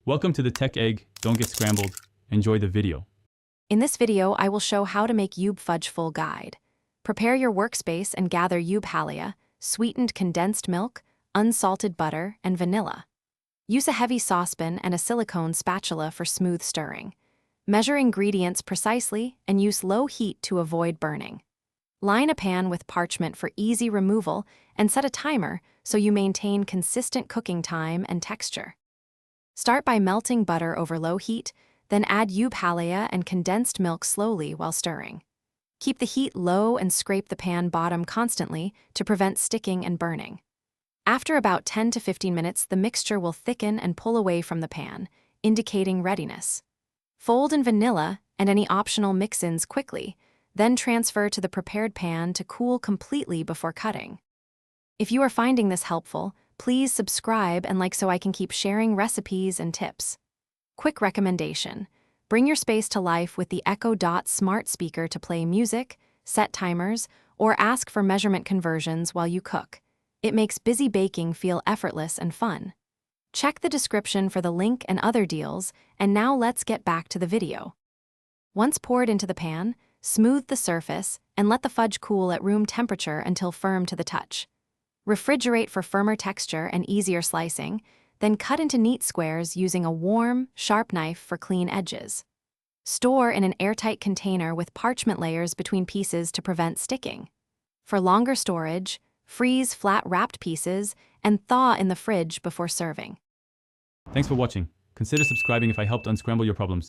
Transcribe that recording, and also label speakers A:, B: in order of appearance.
A: Welcome to the Tech Egg. Don't get scrambled. Enjoy the video.
B: In this video, I will show how to make Ube Fudge full guide. Prepare your workspace and gather Ube Halia, sweetened condensed milk, unsalted butter, and vanilla. Use a heavy saucepan and a silicone spatula for smooth stirring. Measure ingredients precisely and use low heat to avoid burning. Line a pan with parchment for easy removal and set a timer so you maintain consistent cooking time and texture. Start by melting butter over low heat, then add Ube Halia and condensed milk slowly while stirring. Keep the heat low and scrape the pan bottom constantly to prevent sticking and burning. After about 10 to 15 minutes, the mixture will thicken and pull away from the pan, indicating readiness. Fold in vanilla and any optional mix-ins quickly, then transfer to the prepared pan to cool completely before cutting. If you are finding this helpful, please subscribe and like so I can keep sharing recipes and tips. Quick recommendation: bring your space to life with the Echo Dot smart speaker to play music, set timers, or ask for measurement conversions while you cook. It makes busy baking feel effortless and fun. Check the description for the link and other deals, and now let's get back to the video. Once poured into the pan, smooth the surface and let the fudge cool at room temperature until firm to the touch. Refrigerate for firmer texture and easier slicing, then cut into neat squares using a warm, sharp knife for clean edges. Store in an airtight container with parchment layers between pieces to prevent sticking. For longer storage, freeze flat wrapped pieces and thaw in the fridge before serving.
A: Thanks for watching. Consider subscribing if I helped unscramble your problems.